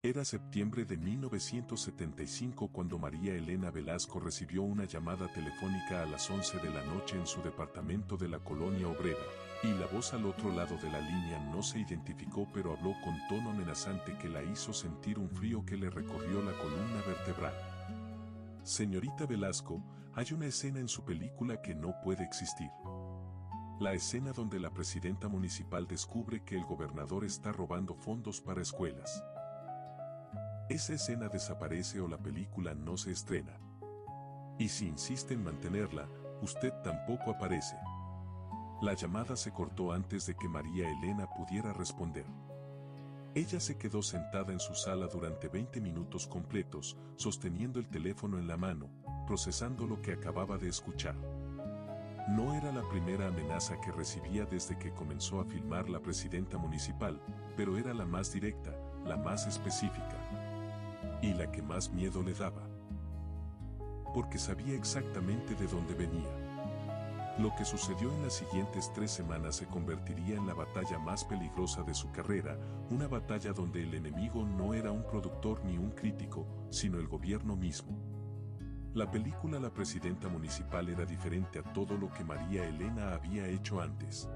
Era septiembre de 1975 cuando María Elena Velasco recibió una llamada telefónica a las 11 de la noche en su departamento de la Colonia Obrera, y la voz al otro lado de la línea no se identificó, pero habló con tono amenazante que la hizo sentir un frío que le recorrió la columna vertebral. Señorita Velasco, hay una escena en su película que no puede existir. La escena donde la presidenta municipal descubre que el gobernador está robando fondos para escuelas. Esa escena desaparece o la película no se estrena. Y si insiste en mantenerla, usted tampoco aparece. La llamada se cortó antes de que María Elena pudiera responder. Ella se quedó sentada en su sala durante 20 minutos completos, sosteniendo el teléfono en la mano, procesando lo que acababa de escuchar. No era la primera amenaza que recibía desde que comenzó a filmar la presidenta municipal, pero era la más directa, la más específica. Y la que más miedo le daba. Porque sabía exactamente de dónde venía. Lo que sucedió en las siguientes 3 semanas se convertiría en la batalla más peligrosa de su carrera, una batalla donde el enemigo no era un productor ni un crítico, sino el gobierno mismo. La película La Presidenta Municipal era diferente a todo lo que María Elena había hecho antes.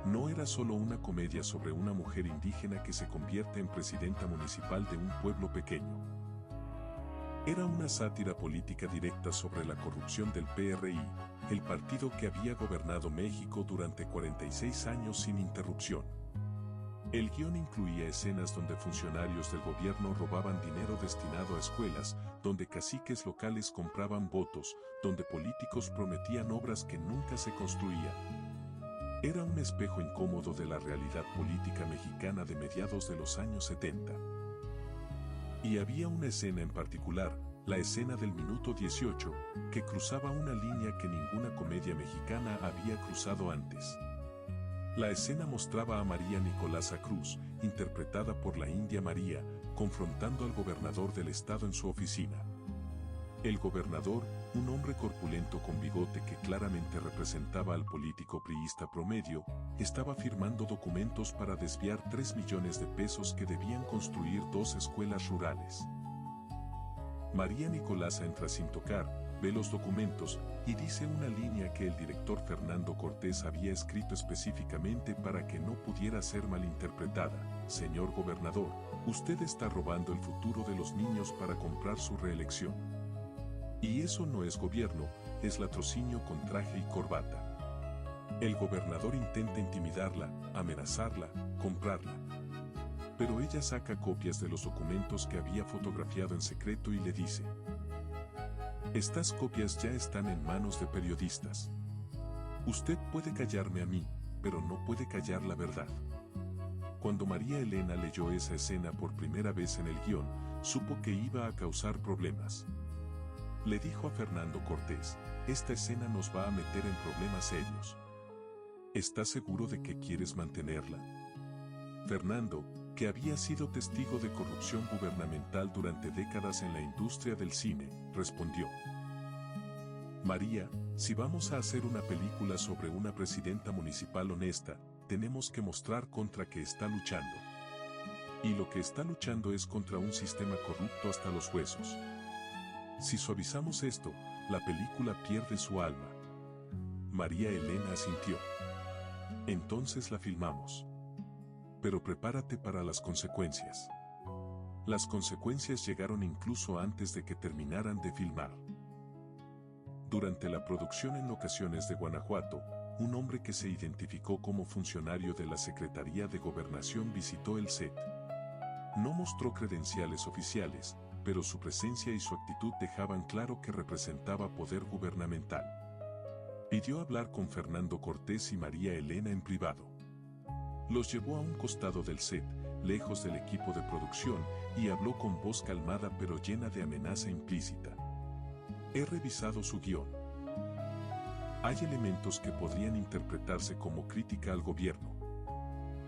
No era solo una comedia sobre una mujer indígena que se convierte en presidenta municipal de un pueblo pequeño. Era una sátira política directa sobre la corrupción del PRI, el partido que había gobernado México durante 46 años sin interrupción. El guión incluía escenas donde funcionarios del gobierno robaban dinero destinado a escuelas, donde caciques locales compraban votos, donde políticos prometían obras que nunca se construían. Era un espejo incómodo de la realidad política mexicana de mediados de los años 70. Y había una escena en particular, la escena del minuto 18, que cruzaba una línea que ninguna comedia mexicana había cruzado antes. La escena mostraba a María Nicolasa Cruz, interpretada por la India María, confrontando al gobernador del estado en su oficina. El gobernador, un hombre corpulento con bigote que claramente representaba al político priista promedio, estaba firmando documentos para desviar 3 millones de pesos que debían construir 2 escuelas rurales. María Nicolasa entra sin tocar, ve los documentos y dice una línea que el director Fernando Cortés había escrito específicamente para que no pudiera ser malinterpretada. Señor gobernador, usted está robando el futuro de los niños para comprar su reelección. Y eso no es gobierno, es latrocinio con traje y corbata. El gobernador intenta intimidarla, amenazarla, comprarla. Pero ella saca copias de los documentos que había fotografiado en secreto y le dice: estas copias ya están en manos de periodistas. Usted puede callarme a mí, pero no puede callar la verdad. Cuando María Elena leyó esa escena por primera vez en el guión, supo que iba a causar problemas. Le dijo a Fernando Cortés: esta escena nos va a meter en problemas serios. ¿Estás seguro de que quieres mantenerla? Fernando, que había sido testigo de corrupción gubernamental durante décadas en la industria del cine, respondió: María, si vamos a hacer una película sobre una presidenta municipal honesta, tenemos que mostrar contra qué está luchando. Y lo que está luchando es contra un sistema corrupto hasta los huesos. Si suavizamos esto, la película pierde su alma. María Elena asintió. Entonces la filmamos. Pero prepárate para las consecuencias. Las consecuencias llegaron incluso antes de que terminaran de filmar. Durante la producción en locaciones de Guanajuato, un hombre que se identificó como funcionario de la Secretaría de Gobernación visitó el set. No mostró credenciales oficiales, pero su presencia y su actitud dejaban claro que representaba poder gubernamental. Pidió hablar con Fernando Cortés y María Elena en privado. Los llevó a un costado del set, lejos del equipo de producción, y habló con voz calmada pero llena de amenaza implícita. He revisado su guión. Hay elementos que podrían interpretarse como crítica al gobierno.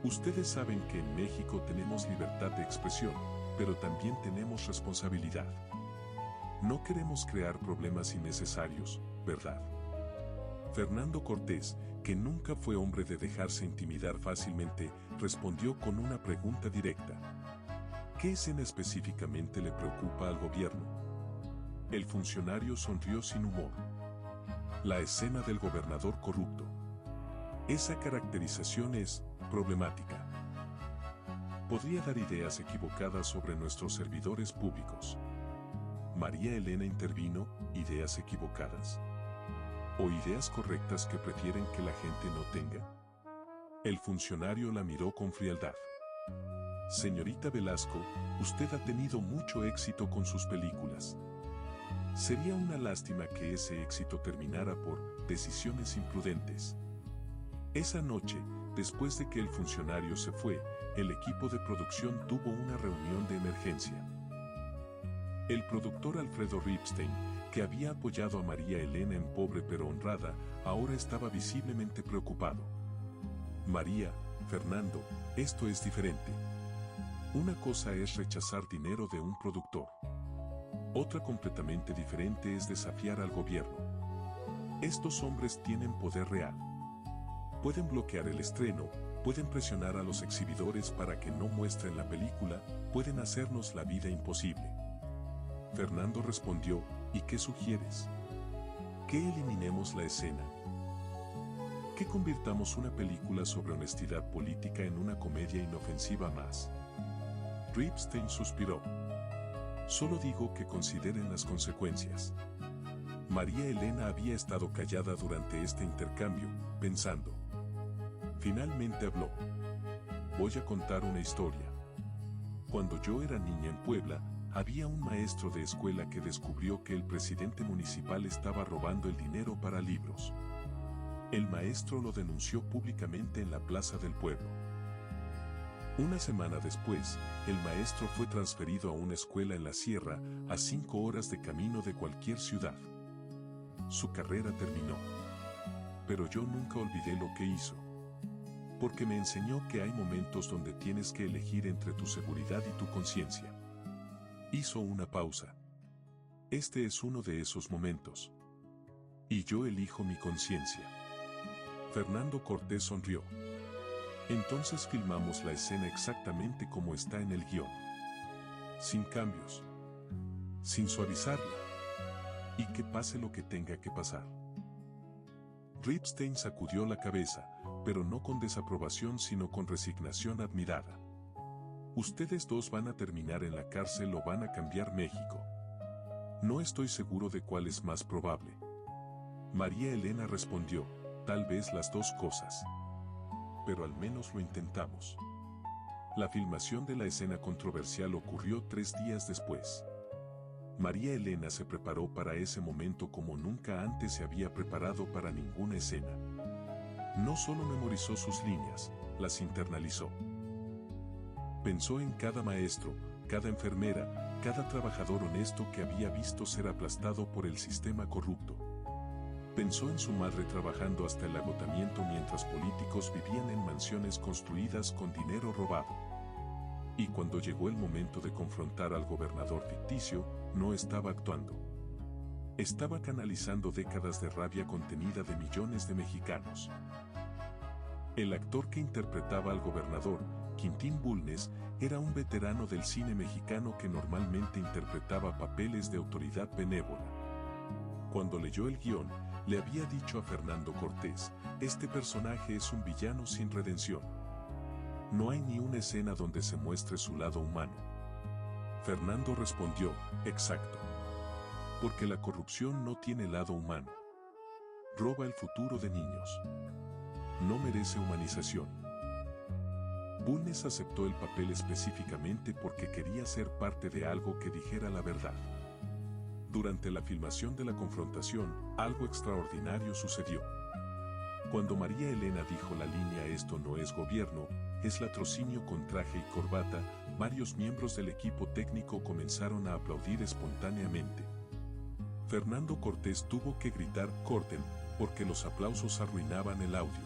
Ustedes saben que en México tenemos libertad de expresión, pero también tenemos responsabilidad. No queremos crear problemas innecesarios, ¿verdad? Fernando Cortés, que nunca fue hombre de dejarse intimidar fácilmente, respondió con una pregunta directa. ¿Qué escena específicamente le preocupa al gobierno? El funcionario sonrió sin humor. La escena del gobernador corrupto. Esa caracterización es problemática. Podría dar ideas equivocadas sobre nuestros servidores públicos. María Elena intervino, ¿ideas equivocadas? ¿O ideas correctas que prefieren que la gente no tenga? El funcionario la miró con frialdad. Señorita Velasco, usted ha tenido mucho éxito con sus películas. Sería una lástima que ese éxito terminara por decisiones imprudentes. Esa noche, después de que el funcionario se fue, el equipo de producción tuvo una reunión de emergencia. El productor Alfredo Ripstein, que había apoyado a María Elena en Pobre pero Honrada, ahora estaba visiblemente preocupado. María, Fernando, esto es diferente. Una cosa es rechazar dinero de un productor. Otra completamente diferente es desafiar al gobierno. Estos hombres tienen poder real. Pueden bloquear el estreno, pueden presionar a los exhibidores para que no muestren la película, pueden hacernos la vida imposible. Fernando respondió, ¿y qué sugieres? ¿Que eliminemos la escena? ¿Que convirtamos una película sobre honestidad política en una comedia inofensiva más? Ripstein suspiró. Solo digo que consideren las consecuencias. María Elena había estado callada durante este intercambio, pensando. Finalmente habló. Voy a contar una historia. Cuando yo era niña en Puebla, había un maestro de escuela que descubrió que el presidente municipal estaba robando el dinero para libros. El maestro lo denunció públicamente en la plaza del pueblo. Una semana después, el maestro fue transferido a una escuela en la sierra, a 5 horas de camino de cualquier ciudad. Su carrera terminó. Pero yo nunca olvidé lo que hizo. Porque me enseñó que hay momentos donde tienes que elegir entre tu seguridad y tu conciencia. Hizo una pausa. Este es uno de esos momentos. Y yo elijo mi conciencia. Fernando Cortés sonrió. Entonces filmamos la escena exactamente como está en el guión. Sin cambios. Sin suavizarla. Y que pase lo que tenga que pasar. Ripstein sacudió la cabeza, pero no con desaprobación sino con resignación admirada. Ustedes dos van a terminar en la cárcel o van a cambiar México. No estoy seguro de cuál es más probable. María Elena respondió, tal vez las dos cosas. Pero al menos lo intentamos. La filmación de la escena controversial ocurrió 3 días después. María Elena se preparó para ese momento como nunca antes se había preparado para ninguna escena. No solo memorizó sus líneas, las internalizó. Pensó en cada maestro, cada enfermera, cada trabajador honesto que había visto ser aplastado por el sistema corrupto. Pensó en su madre trabajando hasta el agotamiento mientras políticos vivían en mansiones construidas con dinero robado. Y cuando llegó el momento de confrontar al gobernador ficticio, no estaba actuando. Estaba canalizando décadas de rabia contenida de millones de mexicanos. El actor que interpretaba al gobernador, Quintín Bulnes, era un veterano del cine mexicano que normalmente interpretaba papeles de autoridad benévola. Cuando leyó el guión, le había dicho a Fernando Cortés, este personaje es un villano sin redención. No hay ni una escena donde se muestre su lado humano. Fernando respondió, exacto. Porque la corrupción no tiene lado humano. Roba el futuro de niños. No merece humanización. Bulnes aceptó el papel específicamente porque quería ser parte de algo que dijera la verdad. Durante la filmación de la confrontación, algo extraordinario sucedió. Cuando María Elena dijo la línea "esto no es gobierno, es latrocinio con traje y corbata", varios miembros del equipo técnico comenzaron a aplaudir espontáneamente. Fernando Cortés tuvo que gritar "corten", porque los aplausos arruinaban el audio.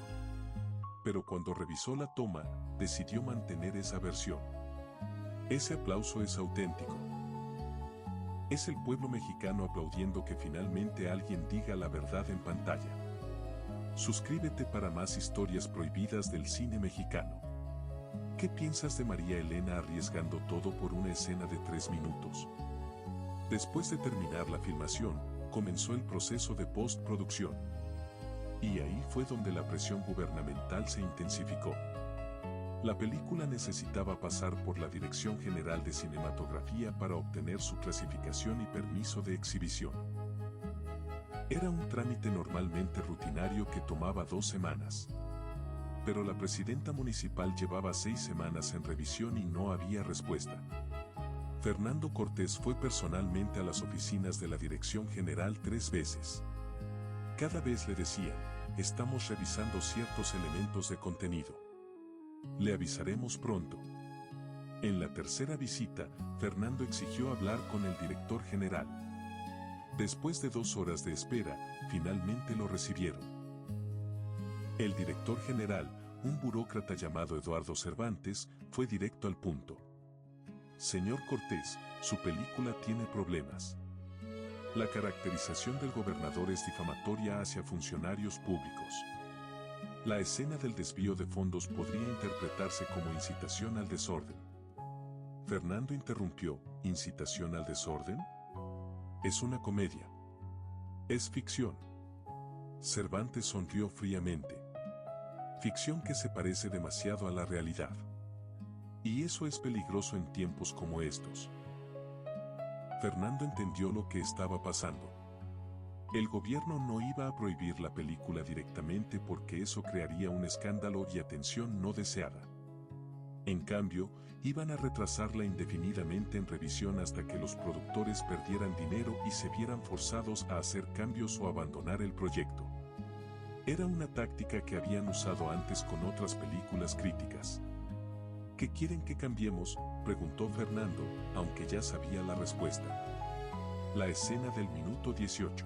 Pero cuando revisó la toma, decidió mantener esa versión. Ese aplauso es auténtico. Es el pueblo mexicano aplaudiendo que finalmente alguien diga la verdad en pantalla. Suscríbete para más historias prohibidas del cine mexicano. ¿Qué piensas de María Elena arriesgando todo por una escena de 3 minutos? Después de terminar la filmación, comenzó el proceso de postproducción. Y ahí fue donde la presión gubernamental se intensificó. La película necesitaba pasar por la Dirección General de Cinematografía para obtener su clasificación y permiso de exhibición. Era un trámite normalmente rutinario que tomaba 2 semanas. Pero la presidenta municipal llevaba 6 semanas en revisión y no había respuesta. Fernando Cortés fue personalmente a las oficinas de la Dirección General 3 veces. Cada vez le decían, estamos revisando ciertos elementos de contenido. Le avisaremos pronto. En la tercera visita, Fernando exigió hablar con el director general. Después de 2 horas de espera, finalmente lo recibieron. El director general, un burócrata llamado Eduardo Cervantes, fue directo al punto. Señor Cortés, su película tiene problemas. La caracterización del gobernador es difamatoria hacia funcionarios públicos. La escena del desvío de fondos podría interpretarse como incitación al desorden. Fernando interrumpió, ¿incitación al desorden? Es una comedia. Es ficción. Cervantes sonrió fríamente. Ficción que se parece demasiado a la realidad. Y eso es peligroso en tiempos como estos. Fernando entendió lo que estaba pasando. El gobierno no iba a prohibir la película directamente porque eso crearía un escándalo y atención no deseada. En cambio, iban a retrasarla indefinidamente en revisión hasta que los productores perdieran dinero y se vieran forzados a hacer cambios o abandonar el proyecto. Era una táctica que habían usado antes con otras películas críticas. ¿Qué quieren que cambiemos?, preguntó Fernando, aunque ya sabía la respuesta. La escena del minuto 18.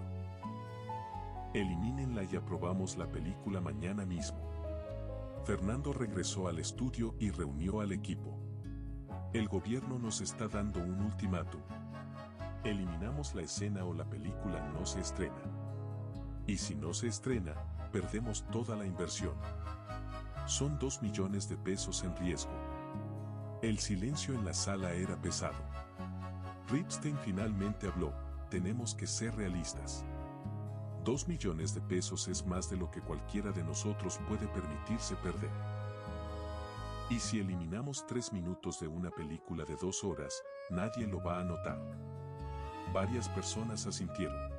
Elimínenla y aprobamos la película mañana mismo. Fernando regresó al estudio y reunió al equipo. El gobierno nos está dando un ultimátum. Eliminamos la escena o la película no se estrena. Y si no se estrena, perdemos toda la inversión. Son 2 millones de pesos en riesgo. El silencio en la sala era pesado. Ripstein finalmente habló, tenemos que ser realistas. 2 millones de pesos es más de lo que cualquiera de nosotros puede permitirse perder. Y si eliminamos 3 minutos de una película de 2 horas, nadie lo va a notar. Varias personas asintieron.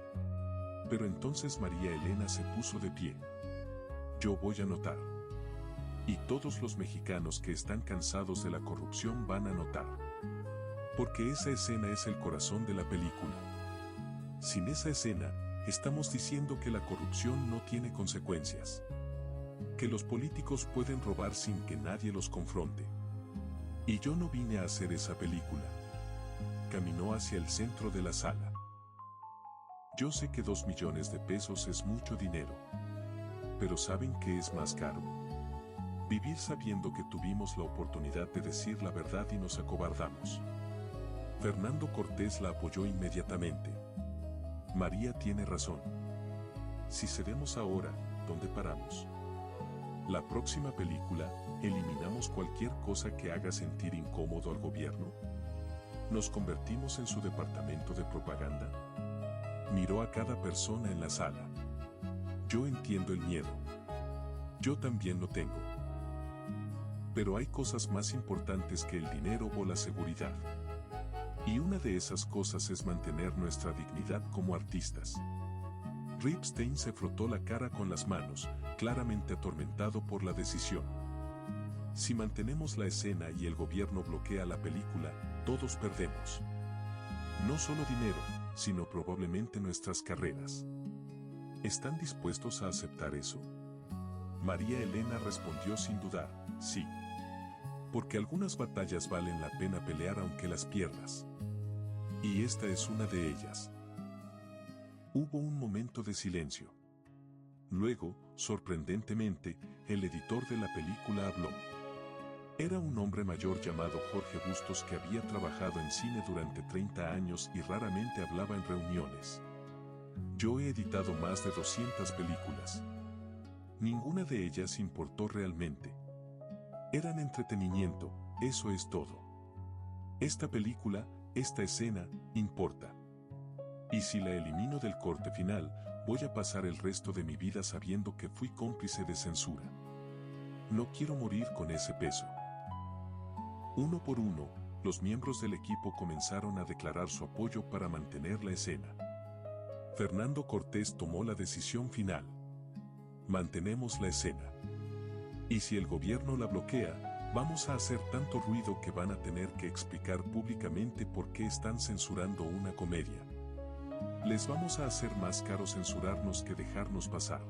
Pero entonces María Elena se puso de pie. Yo voy a notar. Y todos los mexicanos que están cansados de la corrupción van a notar. Porque esa escena es el corazón de la película. Sin esa escena, estamos diciendo que la corrupción no tiene consecuencias. Que los políticos pueden robar sin que nadie los confronte. Y yo no vine a hacer esa película. Caminó hacia el centro de la sala. Yo sé que 2 millones de pesos es mucho dinero. Pero ¿saben qué es más caro? Vivir sabiendo que tuvimos la oportunidad de decir la verdad y nos acobardamos. Fernando Cortés la apoyó inmediatamente. María tiene razón. Si cedemos ahora, ¿dónde paramos? La próxima película, ¿eliminamos cualquier cosa que haga sentir incómodo al gobierno? ¿Nos convertimos en su departamento de propaganda? Miró a cada persona en la sala. Yo entiendo el miedo. Yo también lo tengo. Pero hay cosas más importantes que el dinero o la seguridad. Y una de esas cosas es mantener nuestra dignidad como artistas. Ripstein se frotó la cara con las manos, claramente atormentado por la decisión. Si mantenemos la escena y el gobierno bloquea la película, todos perdemos. No solo dinero, sino probablemente nuestras carreras. ¿Están dispuestos a aceptar eso? María Elena respondió sin dudar, sí. Porque algunas batallas valen la pena pelear aunque las pierdas. Y esta es una de ellas. Hubo un momento de silencio. Luego, sorprendentemente, el editor de la película habló. Era un hombre mayor llamado Jorge Bustos que había trabajado en cine durante 30 años y raramente hablaba en reuniones. Yo he editado más de 200 películas. Ninguna de ellas importó realmente. Eran entretenimiento, eso es todo. Esta película, esta escena, importa. Y si la elimino del corte final, voy a pasar el resto de mi vida sabiendo que fui cómplice de censura. No quiero morir con ese peso. Uno por uno, los miembros del equipo comenzaron a declarar su apoyo para mantener la escena. Fernando Cortés tomó la decisión final. Mantenemos la escena. Y si el gobierno la bloquea, vamos a hacer tanto ruido que van a tener que explicar públicamente por qué están censurando una comedia. Les vamos a hacer más caro censurarnos que dejarnos pasar.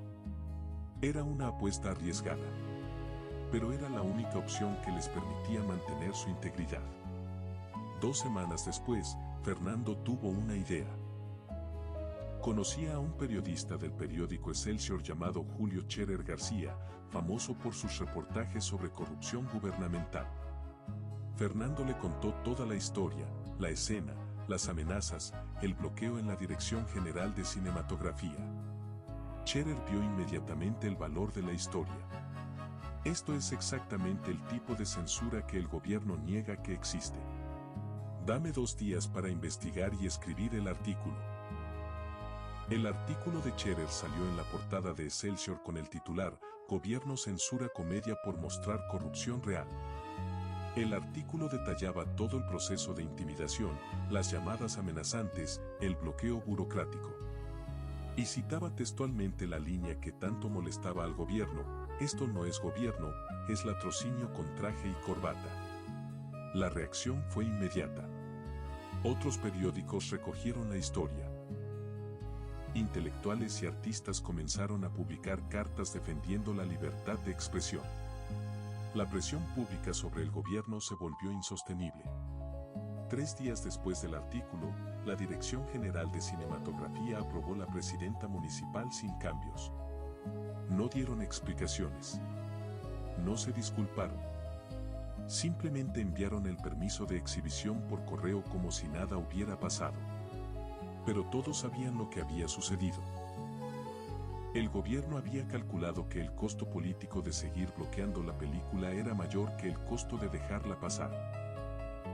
Era una apuesta arriesgada. Pero era la única opción que les permitía mantener su integridad. 2 semanas después, Fernando tuvo una idea. Conocía a un periodista del periódico Excelsior llamado Julio Scherer García, famoso por sus reportajes sobre corrupción gubernamental. Fernando le contó toda la historia, la escena, las amenazas, el bloqueo en la Dirección General de Cinematografía. Scherer vio inmediatamente el valor de la historia. Esto es exactamente el tipo de censura que el gobierno niega que existe. Dame 2 días para investigar y escribir el artículo. El artículo de Scherer salió en la portada de Excelsior con el titular "Gobierno censura comedia por mostrar corrupción real". El artículo detallaba todo el proceso de intimidación, las llamadas amenazantes, el bloqueo burocrático. Y citaba textualmente la línea que tanto molestaba al gobierno: esto no es gobierno, es latrocinio con traje y corbata. La reacción fue inmediata. Otros periódicos recogieron la historia. Intelectuales y artistas comenzaron a publicar cartas defendiendo la libertad de expresión. La presión pública sobre el gobierno se volvió insostenible. 3 días después del artículo, la Dirección General de Cinematografía aprobó la presidenta municipal sin cambios. No dieron explicaciones. No se disculparon. Simplemente enviaron el permiso de exhibición por correo como si nada hubiera pasado. Pero todos sabían lo que había sucedido. El gobierno había calculado que el costo político de seguir bloqueando la película era mayor que el costo de dejarla pasar.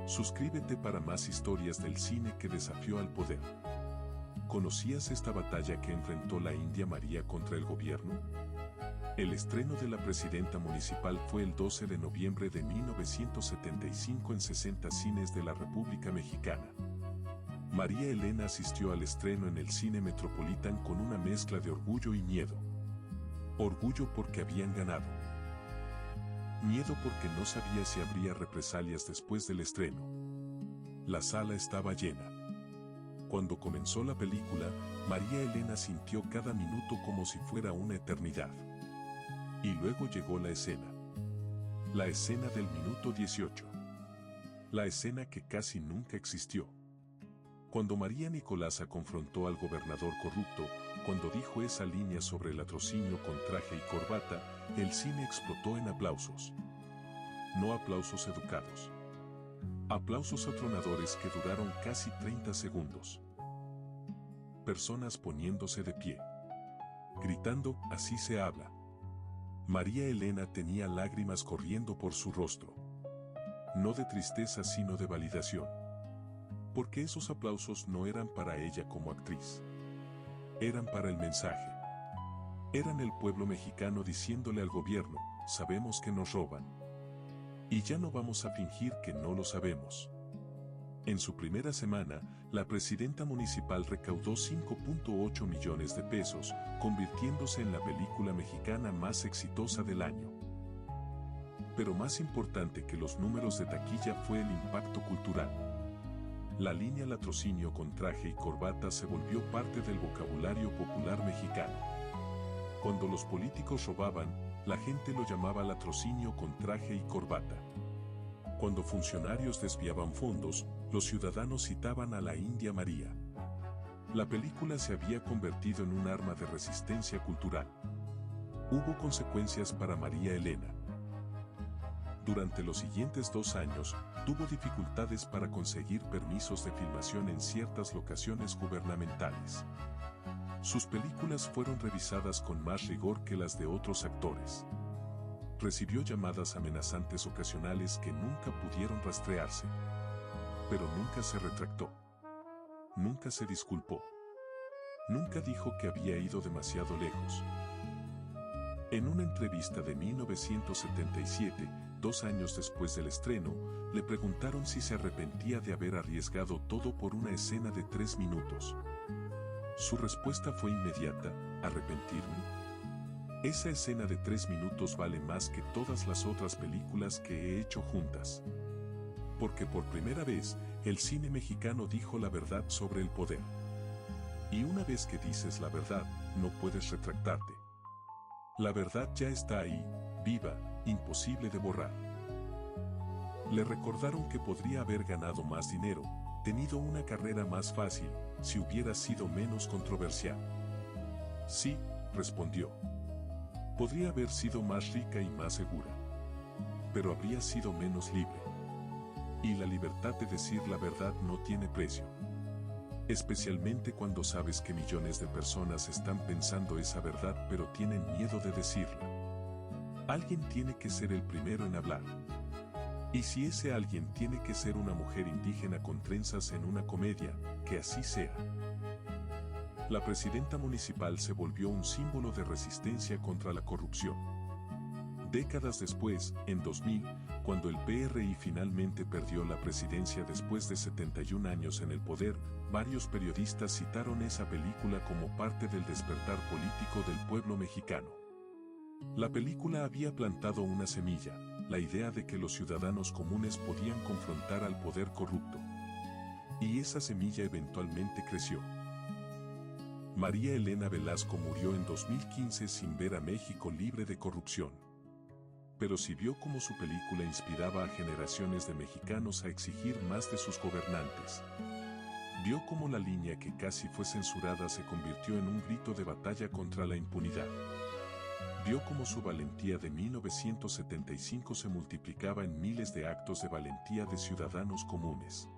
Suscríbete para más historias del cine que desafió al poder. ¿Conocías esta batalla que enfrentó la India María contra el gobierno? El estreno de la presidenta municipal fue el 12 de noviembre de 1975 en 60 cines de la República Mexicana. María Elena asistió al estreno en el Cine Metropolitan con una mezcla de orgullo y miedo. Orgullo porque habían ganado. Miedo porque no sabía si habría represalias después del estreno. La sala estaba llena. Cuando comenzó la película, María Elena sintió cada minuto como si fuera una eternidad. Y luego llegó la escena. La escena del minuto 18. La escena que casi nunca existió. Cuando María Nicolasa confrontó al gobernador corrupto, cuando dijo esa línea sobre el latrocinio con traje y corbata, el cine explotó en aplausos. No aplausos educados. Aplausos atronadores que duraron casi 30 segundos. Personas poniéndose de pie. Gritando, así se habla. María Elena tenía lágrimas corriendo por su rostro. No de tristeza sino de validación. Porque esos aplausos no eran para ella como actriz. Eran para el mensaje. Eran el pueblo mexicano diciéndole al gobierno: sabemos que nos roban. Y ya no vamos a fingir que no lo sabemos. En su primera semana, la presidenta municipal recaudó 5.8 millones de pesos, convirtiéndose en la película mexicana más exitosa del año. Pero más importante que los números de taquilla fue el impacto cultural. La línea latrocinio con traje y corbata se volvió parte del vocabulario popular mexicano. Cuando los políticos robaban, la gente lo llamaba latrocinio con traje y corbata. Cuando funcionarios desviaban fondos, los ciudadanos citaban a la India María. La película se había convertido en un arma de resistencia cultural. Hubo consecuencias para María Elena. Durante los siguientes 2 años, tuvo dificultades para conseguir permisos de filmación en ciertas locaciones gubernamentales. Sus películas fueron revisadas con más rigor que las de otros actores. Recibió llamadas amenazantes ocasionales que nunca pudieron rastrearse. Pero nunca se retractó. Nunca se disculpó. Nunca dijo que había ido demasiado lejos. En una entrevista de 1977, 2 años después del estreno, le preguntaron si se arrepentía de haber arriesgado todo por una escena de 3 minutos. Su respuesta fue inmediata: ¿arrepentirme? Esa escena de 3 minutos vale más que todas las otras películas que he hecho juntas. Porque por primera vez, el cine mexicano dijo la verdad sobre el poder. Y una vez que dices la verdad, no puedes retractarte. La verdad ya está ahí, viva, imposible de borrar. Le recordaron que podría haber ganado más dinero, tenido una carrera más fácil, si hubiera sido menos controversial. Sí, respondió. Podría haber sido más rica y más segura. Pero habría sido menos libre. Y la libertad de decir la verdad no tiene precio. Especialmente cuando sabes que millones de personas están pensando esa verdad pero tienen miedo de decirla. Alguien tiene que ser el primero en hablar. Y si ese alguien tiene que ser una mujer indígena con trenzas en una comedia, que así sea. La presidenta municipal se volvió un símbolo de resistencia contra la corrupción. Décadas después, en 2000, cuando el PRI finalmente perdió la presidencia después de 71 años en el poder, varios periodistas citaron esa película como parte del despertar político del pueblo mexicano. La película había plantado una semilla, la idea de que los ciudadanos comunes podían confrontar al poder corrupto. Y esa semilla eventualmente creció. María Elena Velasco murió en 2015 sin ver a México libre de corrupción. Pero sí vio cómo su película inspiraba a generaciones de mexicanos a exigir más de sus gobernantes. Vio cómo la línea que casi fue censurada se convirtió en un grito de batalla contra la impunidad. Vio cómo su valentía de 1975 se multiplicaba en miles de actos de valentía de ciudadanos comunes.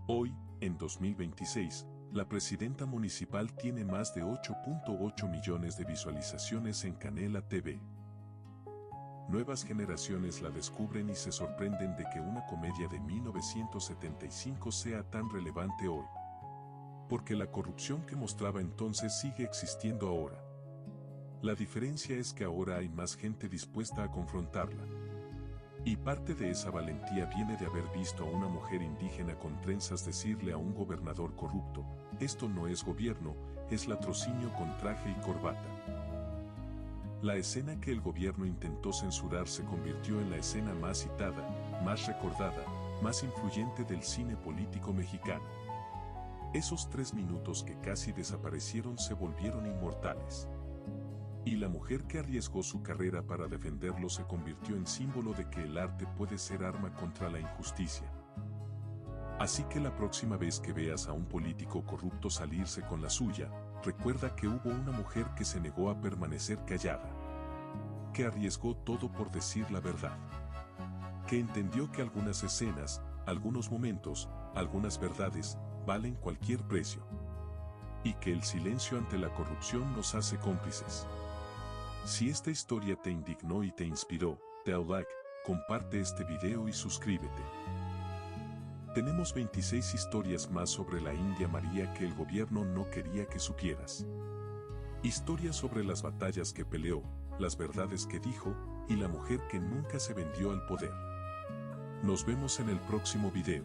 Hoy, en 2026, la presidenta municipal tiene más de 8.8 millones de visualizaciones en Canela TV. Nuevas generaciones la descubren y se sorprenden de que una comedia de 1975 sea tan relevante hoy. Porque la corrupción que mostraba entonces sigue existiendo ahora. La diferencia es que ahora hay más gente dispuesta a confrontarla. Y parte de esa valentía viene de haber visto a una mujer indígena con trenzas decirle a un gobernador corrupto: esto no es gobierno, es latrocinio con traje y corbata. La escena que el gobierno intentó censurar se convirtió en la escena más citada, más recordada, más influyente del cine político mexicano. Esos 3 minutos que casi desaparecieron se volvieron inmortales. Y la mujer que arriesgó su carrera para defenderlo se convirtió en símbolo de que el arte puede ser arma contra la injusticia. Así que la próxima vez que veas a un político corrupto salirse con la suya, recuerda que hubo una mujer que se negó a permanecer callada. Que arriesgó todo por decir la verdad. Que entendió que algunas escenas, algunos momentos, algunas verdades, valen cualquier precio. Y que el silencio ante la corrupción nos hace cómplices. Si esta historia te indignó y te inspiró, dale like, comparte este video y suscríbete. Tenemos 26 historias más sobre la India María que el gobierno no quería que supieras. Historias sobre las batallas que peleó, las verdades que dijo, y la mujer que nunca se vendió al poder. Nos vemos en el próximo video.